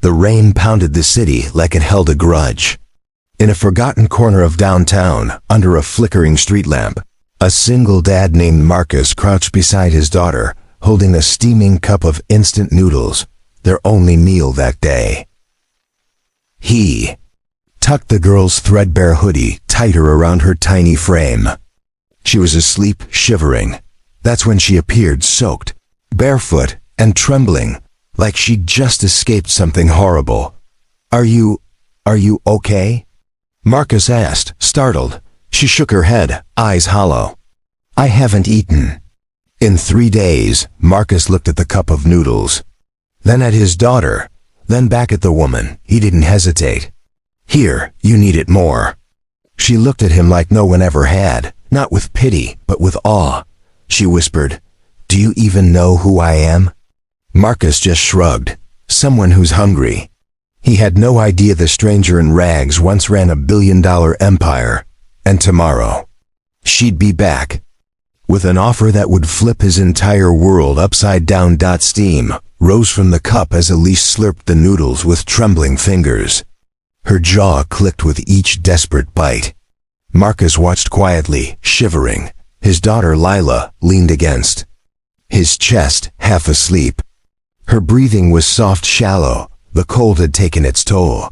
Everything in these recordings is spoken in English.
The rain pounded the city like it held a grudge. In a forgotten corner of downtown, under a flickering street lamp, a single dad named Marcus crouched beside his daughter, holding a steaming cup of instant noodles, their only meal that day. He tucked the girl's threadbare hoodie tighter around her tiny frame. She was asleep, shivering. That's when she appeared, soaked, barefoot, and trembling, like she'd just escaped something horrible. Are you okay?" Marcus asked, startled. She shook her head, eyes hollow. "I haven't eaten." In 3 days, Marcus looked at the cup of noodles, then at his daughter, then back at the woman. He didn't hesitate. "Here, you need it more." She looked at him like no one ever had, not with pity, but with awe. She whispered, "Do you even know who I am?" Marcus just shrugged. Someone who's hungry. He had no idea the stranger in rags once ran a billion-dollar empire, and tomorrow, she'd be back with an offer that would flip his entire world upside down. Steam rose from the cup as Elise slurped the noodles with trembling fingers. Her jaw clicked with each desperate bite. Marcus watched quietly, shivering. His daughter Lila leaned against his chest, half asleep. Her breathing was soft, shallow. The cold had taken its toll.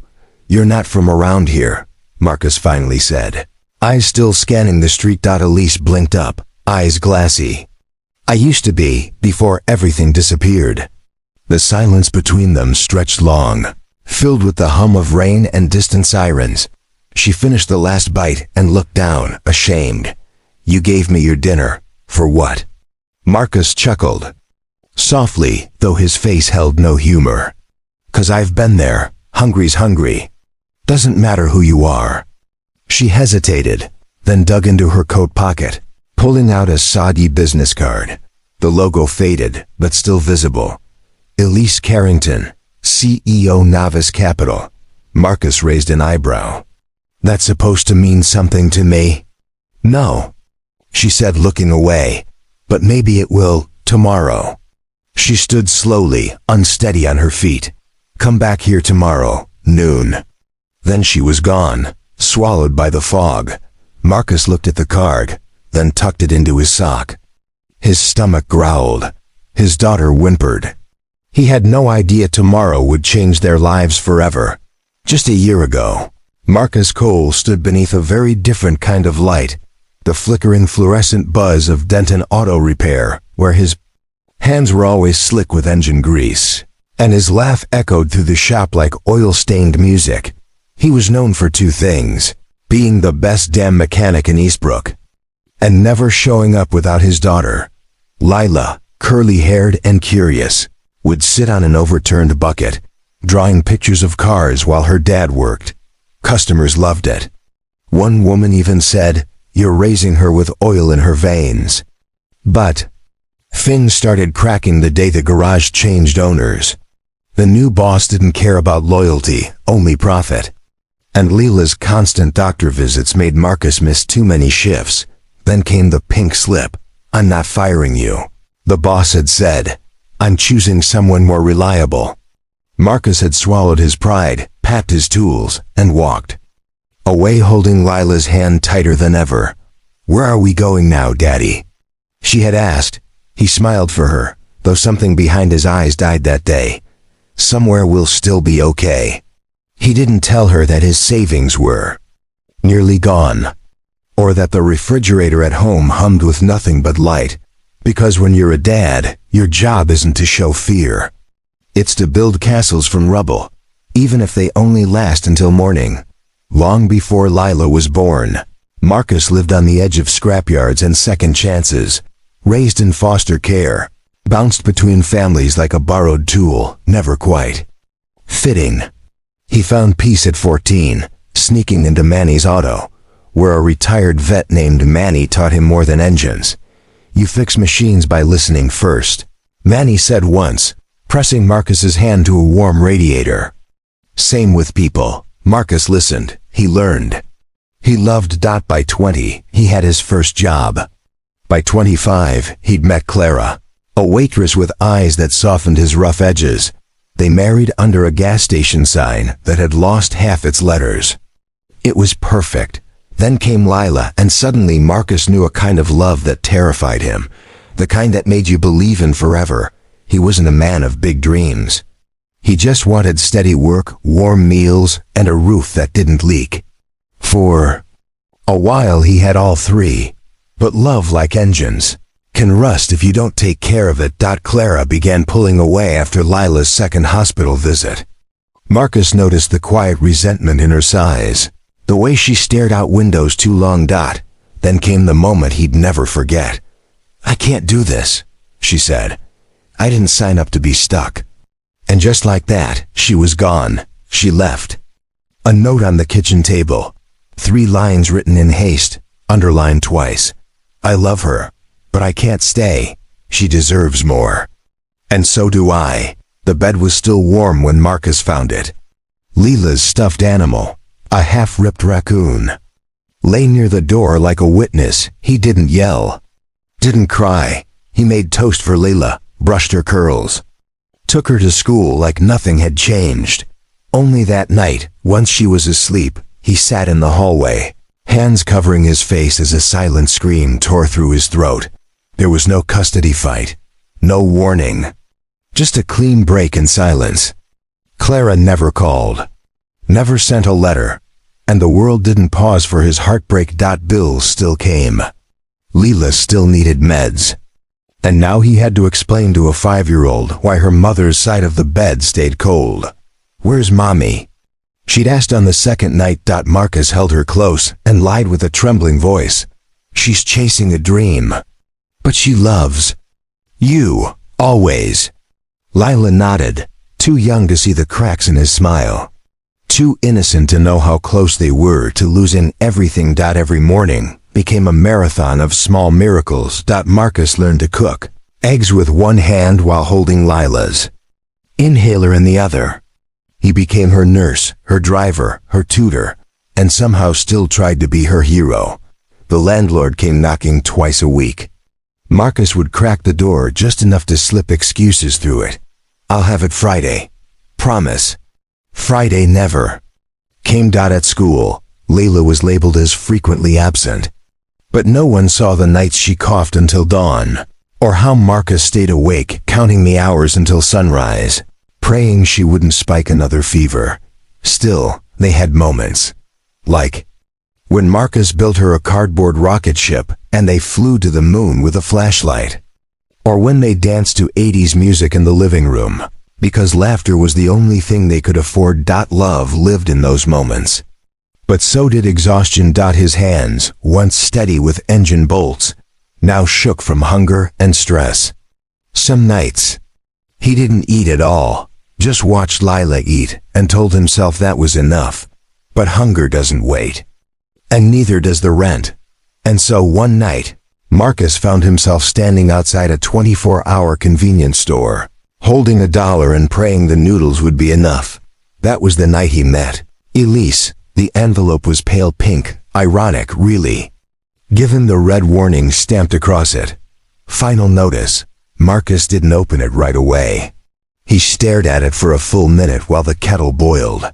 "You're not from around here," Marcus finally said, eyes still scanning the street. Elise blinked up, eyes glassy. "I used to be, before everything disappeared." The silence between them stretched long, filled with the hum of rain and distant sirens. She finished the last bite and looked down, ashamed. "You gave me your dinner. For what?" Marcus chuckled, softly, though his face held no humor. "'Cause I've been there. Hungry's hungry. Doesn't matter who you are." She hesitated, then dug into her coat pocket, pulling out a soggy business card. The logo faded, but still visible. Elise Carrington, CEO, Novice Capital. Marcus raised an eyebrow. "That's supposed to mean something to me?" "No," she said, looking away. "But maybe it will, tomorrow." She stood slowly, unsteady on her feet. "Come back here tomorrow, noon." Then she was gone, swallowed by the fog. Marcus looked at the card, then tucked it into his sock. His stomach growled. His daughter whimpered. He had no idea tomorrow would change their lives forever. Just a year ago, Marcus Cole stood beneath a very different kind of light, the flickering fluorescent buzz of Denton Auto Repair, where his hands were always slick with engine grease, and his laugh echoed through the shop like oil-stained music. He was known for 2 things: being the best damn mechanic in Eastbrook, and never showing up without his daughter. Lila, curly-haired and curious, would sit on an overturned bucket, drawing pictures of cars while her dad worked. Customers loved it. One woman even said, "You're raising her with oil in her veins." But things started cracking the day the garage changed owners. The new boss didn't care about loyalty, only profit. And Lila's constant doctor visits made Marcus miss too many shifts. Then came the pink slip. "I'm not firing you," the boss had said. "I'm choosing someone more reliable." Marcus had swallowed his pride, packed his tools, and walked away, holding Lila's hand tighter than ever. "Where are we going now, Daddy?" she had asked. He smiled for her, though something behind his eyes died that day. "Somewhere we'll still be okay." He didn't tell her that his savings were nearly gone, or that the refrigerator at home hummed with nothing but light, because when you're a dad, your job isn't to show fear. It's to build castles from rubble, even if they only last until morning. Long before Lila was born, Marcus lived on the edge of scrapyards and second chances, raised in foster care, bounced between families like a borrowed tool, never quite fitting. He found peace at 14, sneaking into Manny's auto, where a retired vet named Manny taught him more than engines. "You fix machines by listening first," Manny said once, pressing Marcus's hand to a warm radiator. Same with people. Marcus listened. He learned. He loved. By 20, he had his first job. By 25, he'd met Clara, a waitress with eyes that softened his rough edges. They married under a gas station sign that had lost half its letters. It was perfect. Then came Lila, and suddenly Marcus knew a kind of love that terrified him, the kind that made you believe in forever. He wasn't a man of big dreams. He just wanted steady work, warm meals, and a roof that didn't leak. For a while he had all three, but love, like engines, can rust if you don't take care of it. Clara began pulling away after Lila's second hospital visit. Marcus noticed the quiet resentment in her sighs, the way she stared out windows too long. Then came the moment he'd never forget. "I can't do this," she said. "I didn't sign up to be stuck." And just like that, she was gone. She left. A note on the kitchen table. 3 lines written in haste, underlined twice. "I love her, but I can't stay. She deserves more." And so do I. The bed was still warm when Marcus found it. Lila's stuffed animal, a half-ripped raccoon, lay near the door like a witness. He didn't yell, didn't cry. He made toast for Lila, brushed her curls, took her to school like nothing had changed. Only that night, once she was asleep, he sat in the hallway, hands covering his face as a silent scream tore through his throat. There was no custody fight, no warning, just a clean break in silence. Clara never called, never sent a letter, and the world didn't pause for his heartbreak. Bills still came. Lila still needed meds. And now he had to explain to a 5-year-old why her mother's side of the bed stayed cold. "Where's Mommy?" she'd asked on the second night. Marcus held her close and lied with a trembling voice. "She's chasing a dream. But she loves you, always." Lila nodded, too young to see the cracks in his smile, too innocent to know how close they were to losing everything. Every morning became a marathon of small miracles. Marcus learned to cook eggs with one hand while holding Lila's inhaler in the other. He became her nurse, her driver, her tutor, and somehow still tried to be her hero. The landlord came knocking twice a week. Marcus would crack the door just enough to slip excuses through it. "I'll have it Friday. Promise." Friday never came. At school, Layla was labeled as frequently absent. But no one saw the nights she coughed until dawn, or how Marcus stayed awake counting the hours until sunrise, praying she wouldn't spike another fever. Still, they had moments. Like when Marcus built her a cardboard rocket ship and they flew to the moon with a flashlight. Or when they danced to 80s music in the living room, because laughter was the only thing they could afford. Love lived in those moments. But so did exhaustion. His hands, once steady with engine bolts, now shook from hunger and stress. Some nights, he didn't eat at all, just watched Lila eat and told himself that was enough. But hunger doesn't wait. And neither does the rent. And so one night, Marcus found himself standing outside a 24-hour convenience store, holding $1 and praying the noodles would be enough. That was the night he met Elise. The envelope was pale pink, ironic, really, given the red warning stamped across it. Final notice. Marcus didn't open it right away. He stared at it for a full minute while the kettle boiled.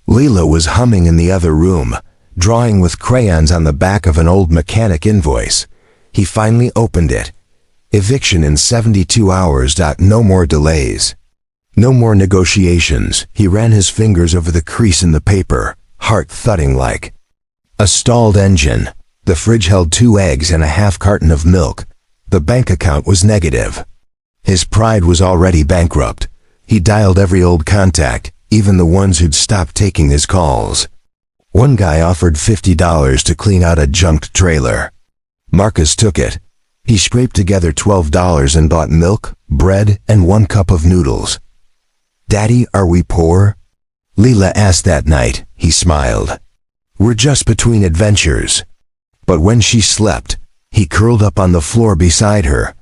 Lila was humming in the other room, drawing with crayons on the back of an old mechanic invoice. He finally opened it. Eviction in 72 hours. No more delays. No more negotiations. He ran his fingers over the crease in the paper, heart thudding like a stalled engine. The fridge held 2 eggs and a half carton of milk. The bank account was negative. His pride was already bankrupt. He dialed every old contact, even the ones who'd stopped taking his calls. One guy offered $50 to clean out a junked trailer. Marcus took it. He scraped together $12 and bought milk, bread, and 1 cup of noodles. "Daddy, are we poor?" Lila asked that night. He smiled. "We're just between adventures." But when she slept, he curled up on the floor beside her,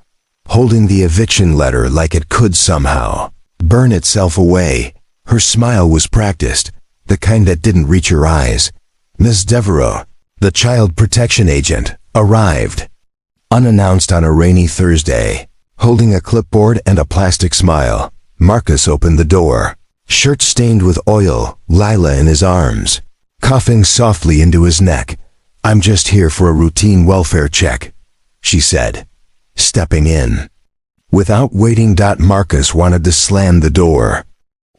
holding the eviction letter like it could somehow burn itself away. Her smile was practiced, the kind that didn't reach her eyes. Miss Devereaux, the child protection agent, arrived, unannounced on a rainy Thursday, holding a clipboard and a plastic smile. Marcus opened the door. Shirt stained with oil, Lila in his arms, coughing softly into his neck. "I'm just here for a routine welfare check," she said, stepping in. Without waiting, Marcus wanted to slam the door.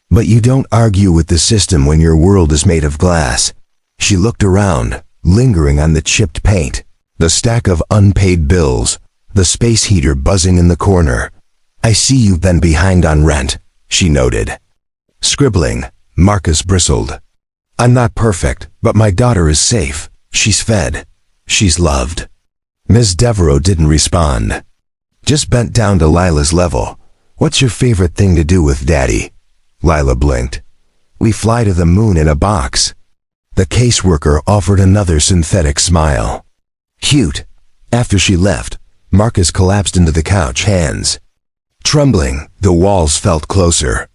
"But you don't argue with the system when your world is made of glass." She looked around, lingering on the chipped paint, the stack of unpaid bills, the space heater buzzing in the corner. "I see you've been behind on rent," she noted. Scribbling, Marcus bristled. "I'm not perfect, but my daughter is safe. She's fed. She's loved." Ms. Devereaux didn't respond. Just bent down to Lila's level. "What's your favorite thing to do with Daddy?" Lila blinked. "We fly to the moon in a box." The caseworker offered another synthetic smile. "Cute." After she left, Marcus collapsed into the couch, hands trembling. The walls felt closer,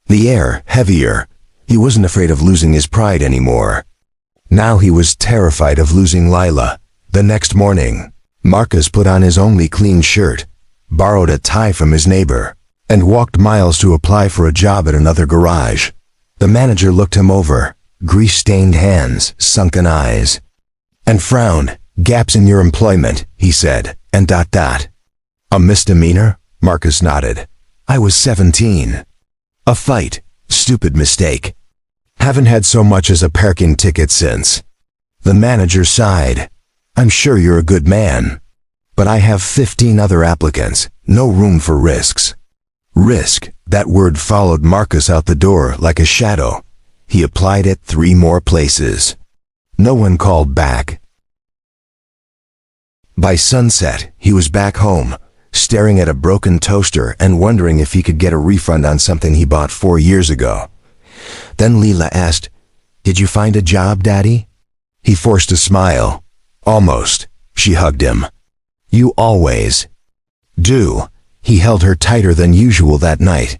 the air heavier. He wasn't afraid of losing his pride anymore. Now he was terrified of losing Lila. The next morning, Marcus put on his only clean shirt, borrowed a tie from his neighbor, and walked miles to apply for a job at another garage. The manager looked him over, grease-stained hands, sunken eyes, and frowned. "Gaps in your employment," he said, and ... "A misdemeanor?" Marcus nodded. "I was 17. A fight. Stupid mistake. Haven't had so much as a parking ticket since." The manager sighed. "I'm sure you're a good man, but I have 15 other applicants. No room for risks." Risk, that word followed Marcus out the door like a shadow. He applied at 3 more places. No one called back. By sunset, he was back home, staring at a broken toaster and wondering if he could get a refund on something he bought 4 years ago. Then Lila asked, "Did you find a job, Daddy?" He forced a smile. "Almost." She hugged him. "You always do." He held her tighter than usual that night,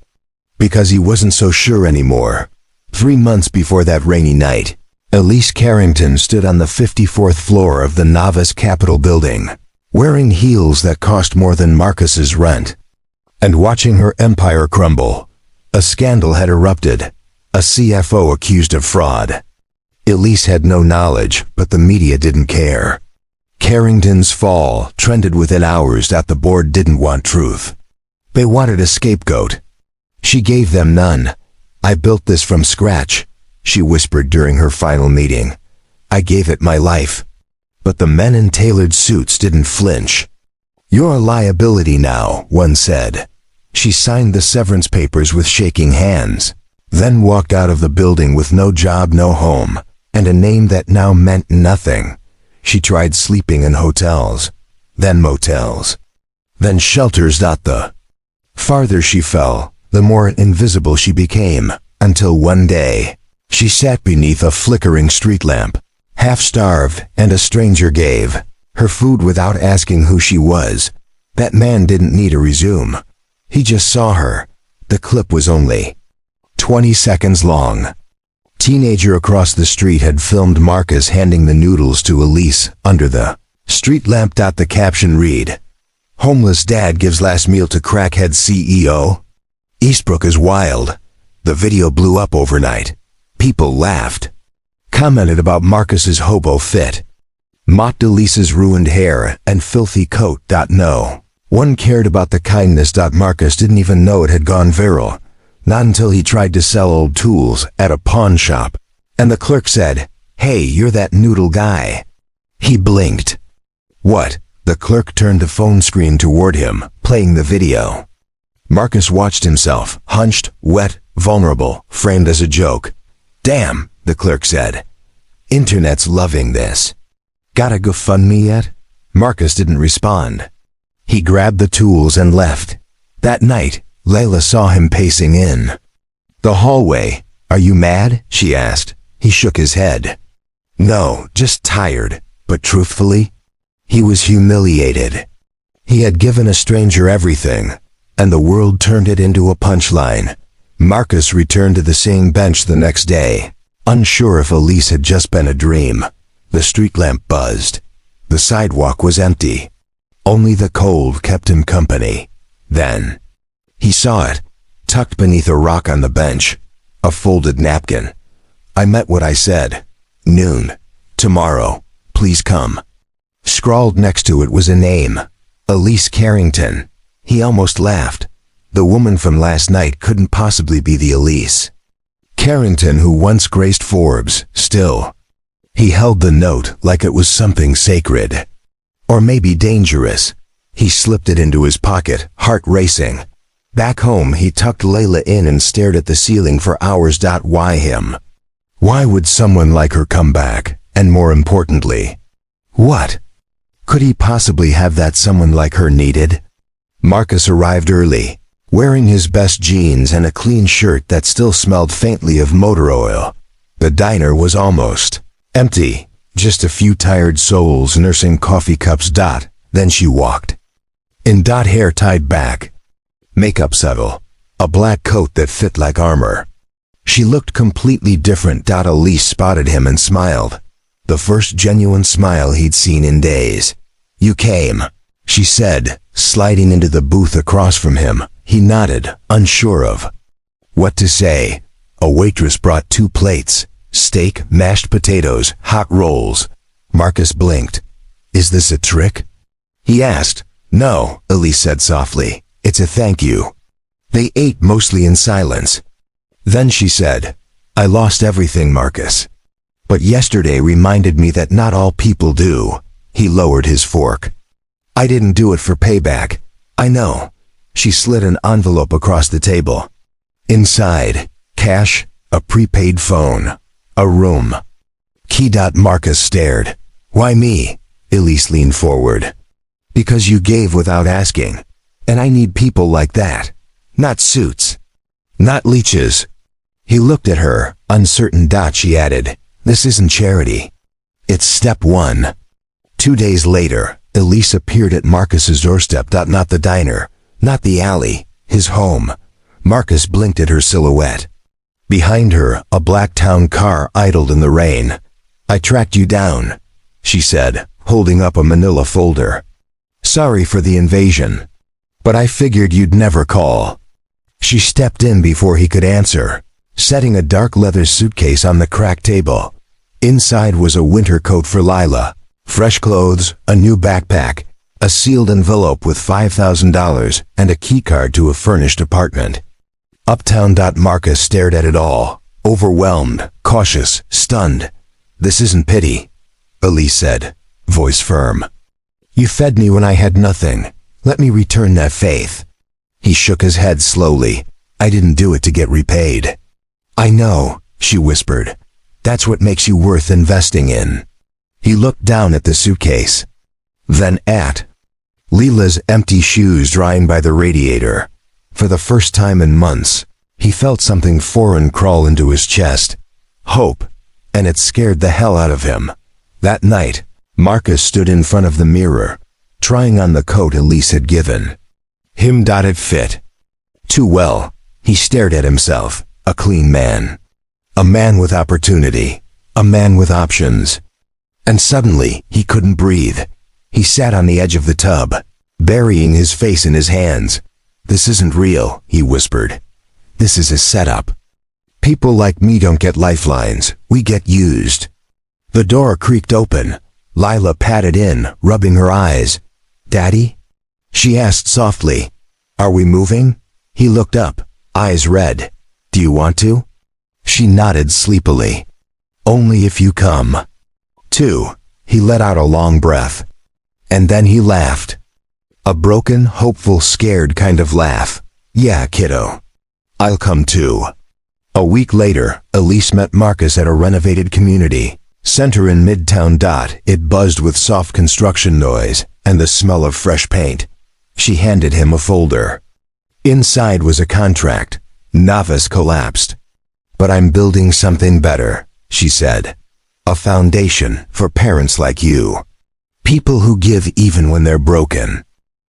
because he wasn't so sure anymore. 3 months before that rainy night, Elise Carrington stood on the 54th floor of the Novice Capitol building, wearing heels that cost more than Marcus's rent, and watching her empire crumble. A scandal had erupted, a CFO accused of fraud. Elise had no knowledge, but the media didn't care. Carrington's fall trended within hours that the board didn't want truth. They wanted a scapegoat. She gave them none. "I built this from scratch," she whispered during her final meeting. "I gave it my life." But the men in tailored suits didn't flinch. "You're a liability now," one said. She signed the severance papers with shaking hands, then walked out of the building with no job, no home, and a name that now meant nothing. She tried sleeping in hotels, then motels, then shelters. The farther she fell, the more invisible she became, until one day, she sat beneath a flickering street lamp, half-starved, and a stranger gave her food without asking who she was. That man didn't need a resume. He just saw her. The clip was only 20 seconds long. Teenager across the street had filmed Marcus handing the noodles to Elise under the street lamp. The caption read, "Homeless dad gives last meal to crackhead CEO." Eastbrook is wild. The video blew up overnight. People laughed, commented about Marcus's hobo fit, mocked Elise's ruined hair and filthy coat. No one cared about the kindness. Marcus didn't even know it had gone viral. Not until he tried to sell old tools at a pawn shop, and the clerk said, "Hey, you're that noodle guy." He blinked. "What?" The clerk turned the phone screen toward him, playing the video. Marcus watched himself, hunched, wet, vulnerable, framed as a joke. "Damn," the clerk said. "Internet's loving this. Got a GoFundMe yet?" Marcus didn't respond. He grabbed the tools and left. That night, Layla saw him pacing in the hallway. "Are you mad?" she asked. He shook his head. "No, just tired." But truthfully, he was humiliated. He had given a stranger everything, and the world turned it into a punchline. Marcus returned to the same bench the next day, unsure if Elise had just been a dream. The street lamp buzzed. The sidewalk was empty. Only the cold kept him company. Then he saw it. tucked beneath a rock on the bench, a folded napkin. I meant what I said. Noon. Tomorrow. Please come. Scrawled next to it was a name. Elise Carrington. He almost laughed. The woman from last night couldn't possibly be the Elise Carrington who once graced Forbes, still. He held the note like it was something sacred. Or maybe dangerous. He slipped it into his pocket, heart racing. Back home, he tucked Layla in and stared at the ceiling for hours. Why him? Why would someone like her come back? And more importantly, what could he possibly have that someone like her needed? Marcus arrived early, wearing his best jeans and a clean shirt that still smelled faintly of motor oil. The diner was almost empty, just a few tired souls nursing coffee cups. Then she walked in. Hair tied back, makeup subtle, a black coat that fit like armor. She looked completely different. Elise spotted him and smiled. The first genuine smile he'd seen in days. You came, she said, sliding into the booth across from him. He nodded, unsure of what to say. A waitress brought 2 plates, steak, mashed potatoes, hot rolls. Marcus blinked. Is this a trick? He asked. No, Elise said softly. It's a thank you. They ate mostly in silence. Then she said, I lost everything, Marcus. But yesterday reminded me that not all people do. He lowered his fork. I didn't do it for payback. I know. She slid an envelope across the table. Inside, cash, a prepaid phone, a room. Key. Marcus stared. Why me? Elise leaned forward. Because you gave without asking. And I need people like that. Not suits. Not leeches. He looked at her, uncertain. She added, this isn't charity. It's step 1. 2 days later, Elise appeared at Marcus's doorstep. Not the diner, not the alley, his home. Marcus blinked at her silhouette. Behind her, a black town car idled in the rain. I tracked you down, she said, holding up a manila folder. Sorry for the invasion, but I figured you'd never call. She stepped in before he could answer, setting a dark leather suitcase on the cracked table. Inside was a winter coat for Lila, fresh clothes, a new backpack, a sealed envelope with $5,000, and a keycard to a furnished apartment. Uptown. Marcus stared at it all, overwhelmed, cautious, stunned. This isn't pity, Elise said, voice firm. You fed me when I had nothing. Let me return that faith. He shook his head slowly. I didn't do it to get repaid. I know, she whispered. That's what makes you worth investing in. He looked down at the suitcase. Then at Leela's empty shoes drying by the radiator. For the first time in months, he felt something foreign crawl into his chest. Hope. And it scared the hell out of him. That night, Marcus stood in front of the mirror, trying on the coat Elise had given him. It fit too well. He stared at himself, a clean man. A man with opportunity. A man with options. And suddenly, he couldn't breathe. He sat on the edge of the tub, burying his face in his hands. This isn't real, he whispered. This is a setup. People like me don't get lifelines, we get used. The door creaked open. Lila patted in, rubbing her eyes. Daddy? She asked softly. Are we moving? He looked up, eyes red. Do you want to? She nodded sleepily. Only if you come. 2. He let out a long breath. And then he laughed. A broken, hopeful, scared kind of laugh. Yeah, kiddo. I'll come too. A week later, Elise met Marcus at a renovated community center in Midtown. It buzzed with soft construction noise and the smell of fresh paint. She handed him a folder. Inside was a contract. Novice collapsed. But I'm building something better, she said. A foundation for parents like you. People who give even when they're broken.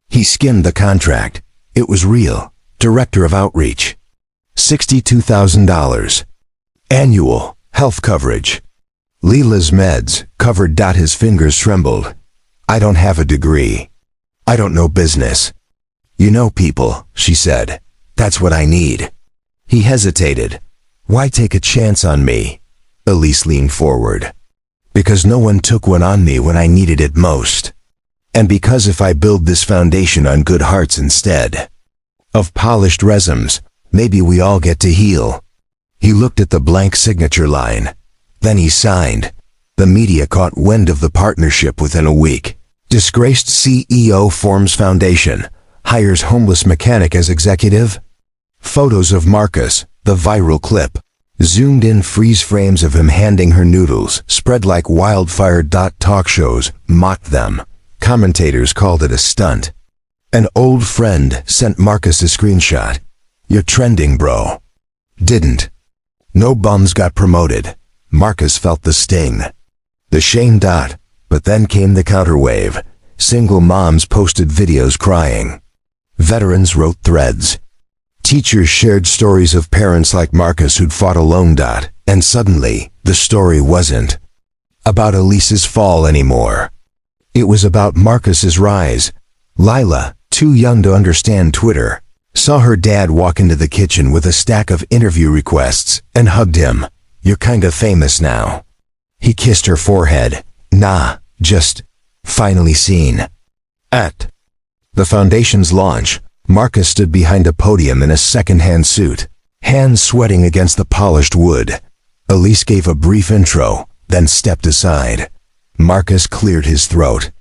He skimmed the contract. It was real. Director of Outreach. $62,000. Annual health coverage. Leela's meds covered. His fingers trembled. I don't have a degree. I don't know business. You know people, she said. That's what I need. He hesitated. Why take a chance on me? Elise leaned forward. Because no one took one on me when I needed it most. And because if I build this foundation on good hearts instead of polished resumes, maybe we all get to heal. He looked at the blank signature line. Then he signed. The media caught wind of the partnership within a week. Disgraced CEO forms foundation, hires homeless mechanic as executive. Photos of Marcus, the viral clip. Zoomed in freeze frames of him handing her noodles, spread like wildfire. Talk shows mocked them. Commentators called it a stunt. An old friend sent Marcus a screenshot. You're trending, bro. Didn't. No bums got promoted. Marcus felt the sting. The shame. But then came the counterwave. Single moms posted videos crying. Veterans wrote threads. Teachers shared stories of parents like Marcus who'd fought alone. And suddenly, the story wasn't about Elise's fall anymore. It was about Marcus's rise. Lila, too young to understand Twitter, saw her dad walk into the kitchen with a stack of interview requests and hugged him. You're kinda famous now. He kissed her forehead. Nah, just finally seen. At the foundation's launch, Marcus stood behind a podium in a second-hand suit, hands sweating against the polished wood. Elise gave a brief intro, then stepped aside. Marcus cleared his throat.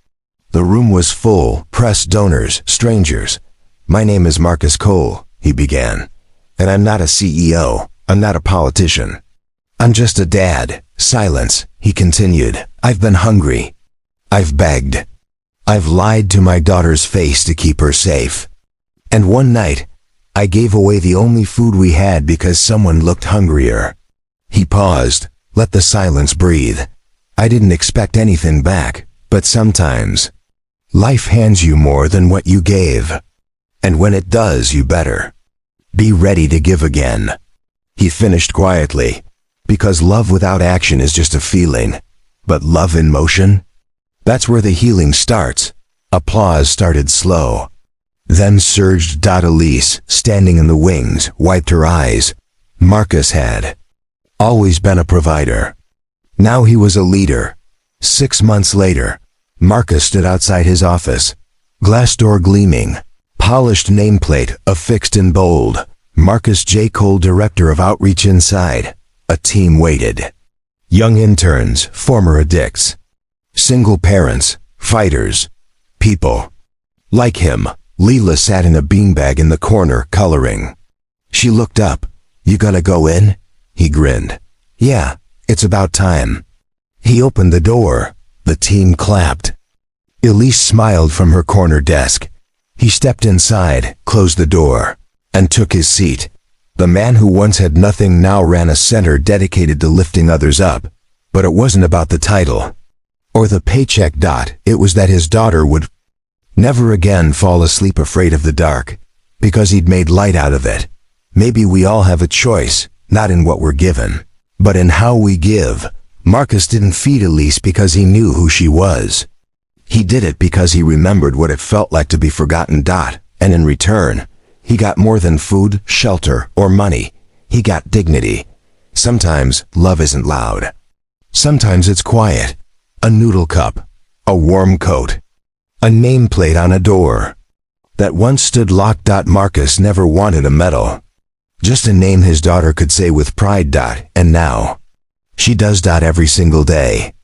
The room was full, press, donors, strangers. My name is Marcus Cole, he began. And I'm not a CEO, I'm not a politician. I'm just a dad. Silence, he continued. I've been hungry. I've begged. I've lied to my daughter's face to keep her safe. And one night, I gave away the only food we had because someone looked hungrier. He paused, let the silence breathe. I didn't expect anything back, but sometimes life hands you more than what you gave. And when it does, you better be ready to give again. He finished quietly, because love without action is just a feeling, but love in motion? That's where the healing starts. Applause started slow. Then surged. Elise, standing in the wings, wiped her eyes. Marcus had always been a provider. Now he was a leader. 6 months later, Marcus stood outside his office. Glass door gleaming. Polished nameplate affixed in bold. Marcus J. Cole, Director of Outreach inside. A team waited. Young interns, former addicts. Single parents, fighters, people like him. Leela sat in a beanbag in the corner, coloring. She looked up. You gonna go in? He grinned. Yeah, it's about time. He opened the door. The team clapped. Elise smiled from her corner desk. He stepped inside, closed the door, and took his seat. The man who once had nothing now ran a center dedicated to lifting others up. But it wasn't about the title or the paycheck. It was that his daughter would never again fall asleep afraid of the dark, because he'd made light out of it. Maybe we all have a choice, not in what we're given, but in how we give. Marcus didn't feed Elise because he knew who she was. He did it because he remembered what it felt like to be forgotten. And in return, he got more than food, shelter, or money. He got dignity. Sometimes love isn't loud. Sometimes it's quiet. A noodle cup, a warm coat, a nameplate on a door that once stood locked. Marcus never wanted a medal, just a name his daughter could say with pride. And now, she does. Every single day.